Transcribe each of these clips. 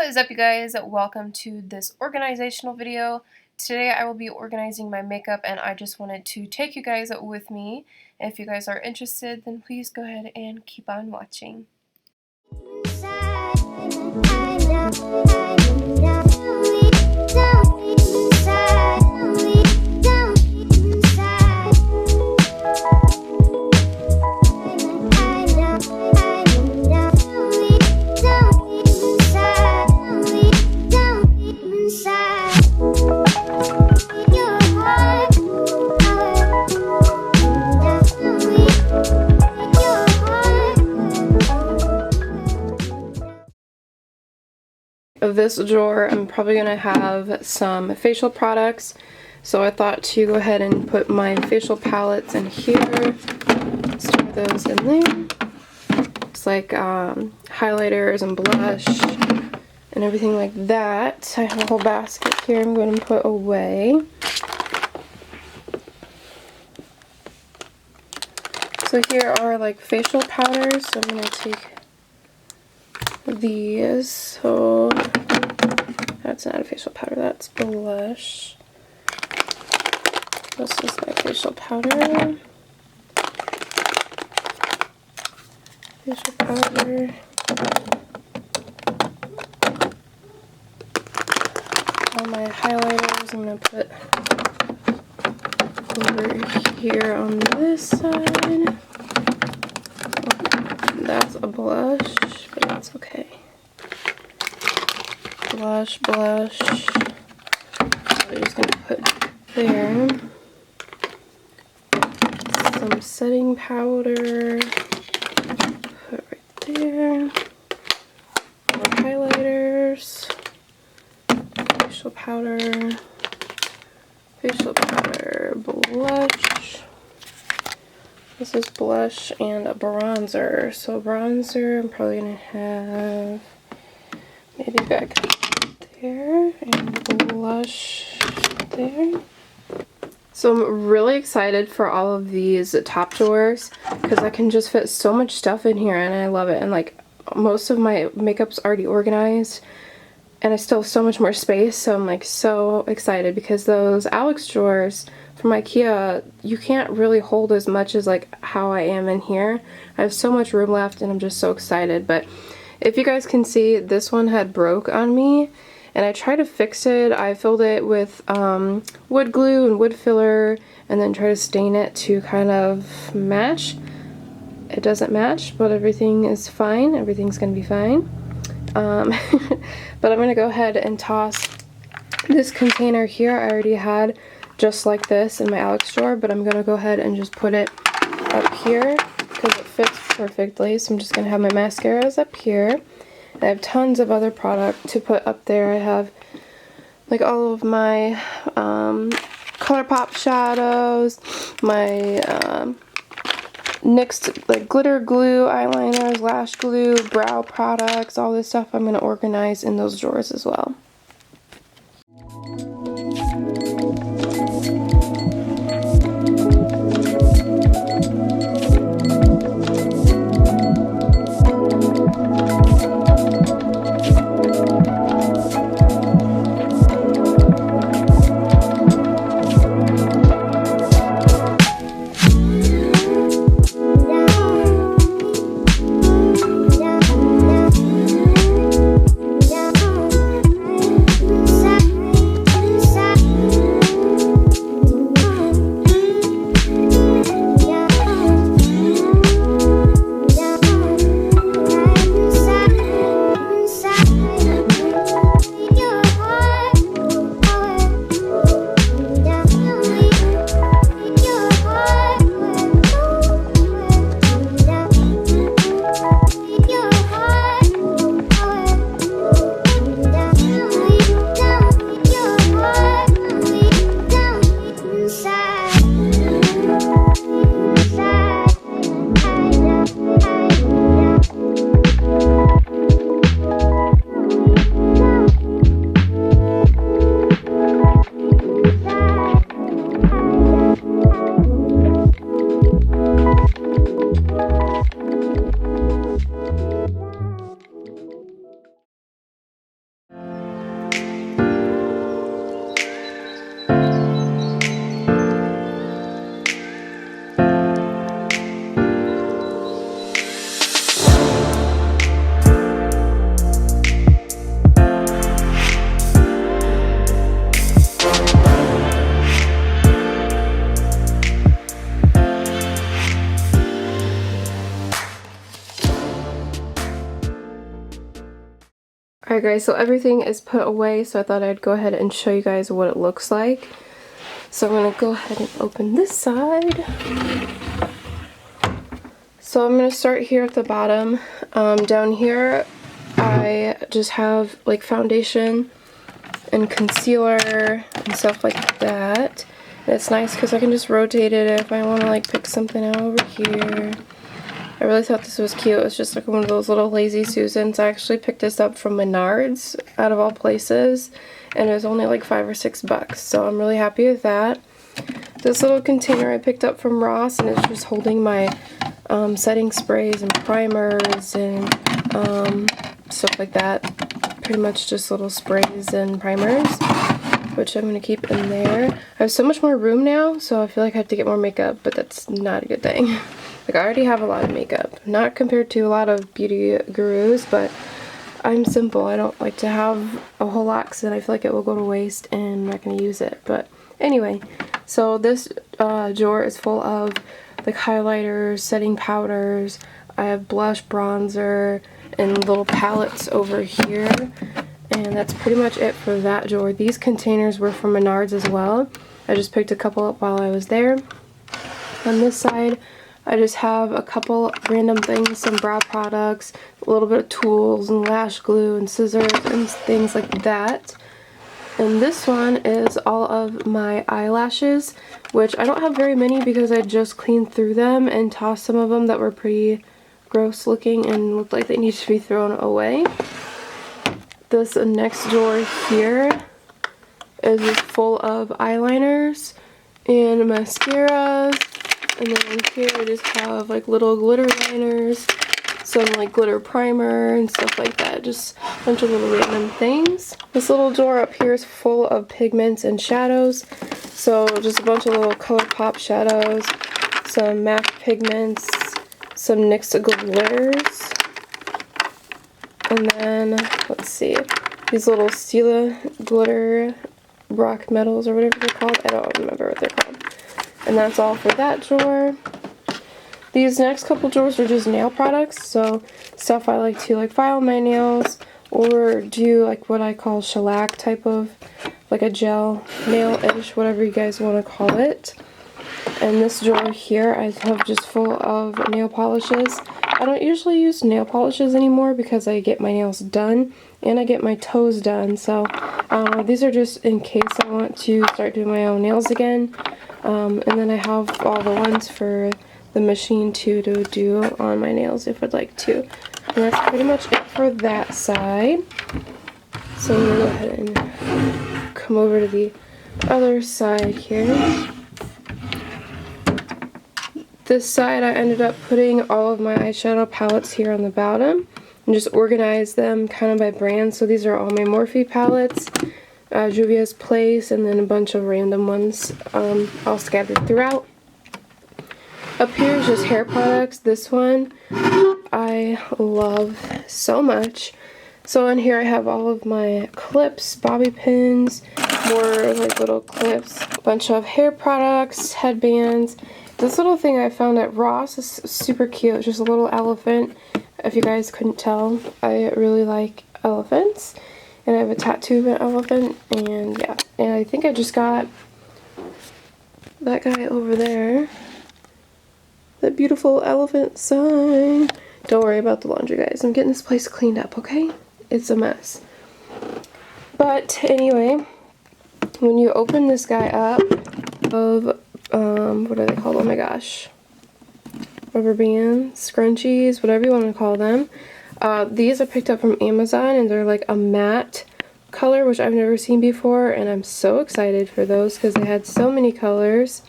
What is up, you guys? Welcome to this organizational video. Today I will be organizing my makeup, and I just wanted to take you guys with me. If you guys are interested, then please go ahead and keep on watching. This drawer, I'm probably going to have some facial products, so I thought to go ahead and put my facial palettes in here, store those in there. It's like highlighters and blush and everything like that. I have a whole basket here I'm going to put away. So here are like facial powders, so I'm going to take these. So that's not a facial powder, that's blush. This is my facial powder. Facial powder. All my highlighters I'm going to put over here on this side. That's a blush, but that's okay. Blush. So I'm just going to put there. Some setting powder. Put right there. More highlighters. Facial powder. Blush. This is blush and a bronzer. So bronzer I'm probably going to have maybe back there and blush there. So I'm really excited for all of these top drawers because I can just fit so much stuff in here and I love it. And like most of my makeup's already organized and I still have so much more space, so I'm like so excited because those Alex drawers from IKEA, you can't really hold as much as like how I am in here. I have so much room left and I'm just so excited. But if you guys can see, this one had broke on me and I tried to fix it. I filled it with wood glue and wood filler and then try to stain it to kind of match. It doesn't match, but everything is fine. Everything's gonna be fine. But I'm going to go ahead and toss this container here. I already had just like this in my Alex drawer, but I'm going to go ahead and just put it up here because it fits perfectly. So I'm just going to have my mascaras up here. I have tons of other product to put up there. I have like all of my ColourPop shadows, my NYX like glitter glue, eyeliners, lash glue, brow products, all this stuff I'm going to organize in those drawers as well. Alright guys, so everything is put away, so I thought I'd go ahead and show you guys what it looks like. So I'm going to go ahead and open this side. So I'm going to start here at the bottom. Down here I just have like foundation and concealer and stuff like that. And it's nice because I can just rotate it if I want to like pick something out over here. I really thought this was cute. It's just like one of those little Lazy Susans. I actually picked this up from Menards, out of all places, and it was only like $5 or $6, so I'm really happy with that. This little container I picked up from Ross, and it's just holding my setting sprays and primers and stuff like that. Pretty much just little sprays and primers, which I'm going to keep in there. I have so much more room now, so I feel like I have to get more makeup, but that's not a good thing. Like, I already have a lot of makeup. Not compared to a lot of beauty gurus, but I'm simple. I don't like to have a whole lot because then I feel like it will go to waste and I'm not going to use it. But anyway, so this drawer is full of like highlighters, setting powders. I have blush, bronzer, and little palettes over here. And that's pretty much it for that drawer. These containers were from Menards as well. I just picked a couple up while I was there. On this side, I just have a couple random things, some brow products, a little bit of tools and lash glue and scissors and things like that. And this one is all of my eyelashes, which I don't have very many because I just cleaned through them and tossed some of them that were pretty gross looking and looked like they need to be thrown away. This next drawer here is just full of eyeliners and mascaras. And then here I just have like little glitter liners, some like glitter primer and stuff like that. Just a bunch of little random things. This little drawer up here is full of pigments and shadows. So just a bunch of little ColourPop shadows, some MAC pigments, some NYX glitters. And then, let's see, these little Stila glitter rock metals or whatever they're called. I don't remember what they're called. And that's all for that drawer. These next couple drawers are just nail products, so stuff I like to like file my nails or do like what I call shellac type of, like a gel nail-ish, whatever you guys want to call it. And this drawer here I have just full of nail polishes. I don't usually use nail polishes anymore because I get my nails done and I get my toes done, so these are just in case I want to start doing my own nails again. And then I have all the ones for the machine to do on my nails if I'd like to. And that's pretty much it for that side. So I'm going to go ahead and come over to the other side here. This side I ended up putting all of my eyeshadow palettes here on the bottom and just organize them kind of by brand. So these are all my Morphe palettes. Juvia's Place, and then a bunch of random ones all scattered throughout. Up here is just hair products. This one I love so much. So in here I have all of my clips, bobby pins, more like little clips, a bunch of hair products, headbands. This little thing I found at Ross is super cute. It's just a little elephant. If you guys couldn't tell, I really like elephants. And I have a tattoo of an elephant, and yeah. And I think I just got that guy over there. That beautiful elephant sign. Don't worry about the laundry, guys. I'm getting this place cleaned up, okay? It's a mess. But anyway, when you open this guy up of, what are they called? Oh my gosh. Rubber bands, scrunchies, whatever you want to call them. These I picked up from Amazon, and they're like a matte color, which I've never seen before, and I'm so excited for those because they had so many colors.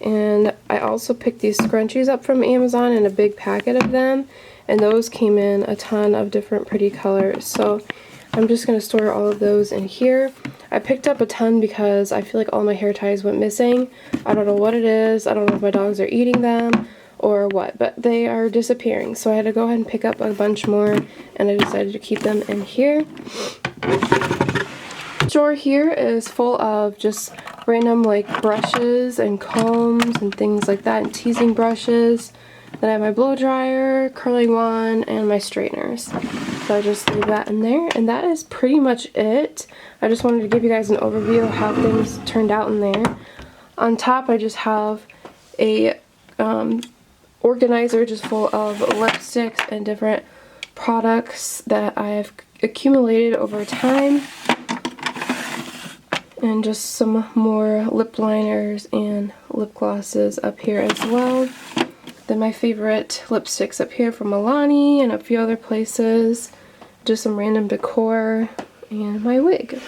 And I also picked these scrunchies up from Amazon in a big packet of them, and those came in a ton of different pretty colors. So I'm just going to store all of those in here. I picked up a ton because I feel like all my hair ties went missing. I don't know what it is. I don't know if my dogs are eating them or what, but they are disappearing. So I had to go ahead and pick up a bunch more, and I decided to keep them in here. The drawer here is full of just random like brushes and combs and things like that, and teasing brushes. Then I have my blow dryer, curling wand, and my straighteners. So I just leave that in there, and that is pretty much it. I just wanted to give you guys an overview of how things turned out in there. On top, I just have a organizer just full of lipsticks and different products that I've accumulated over time. And just some more lip liners and lip glosses up here as well. Then my favorite lipsticks up here from Milani and a few other places. Just some random decor and my wig.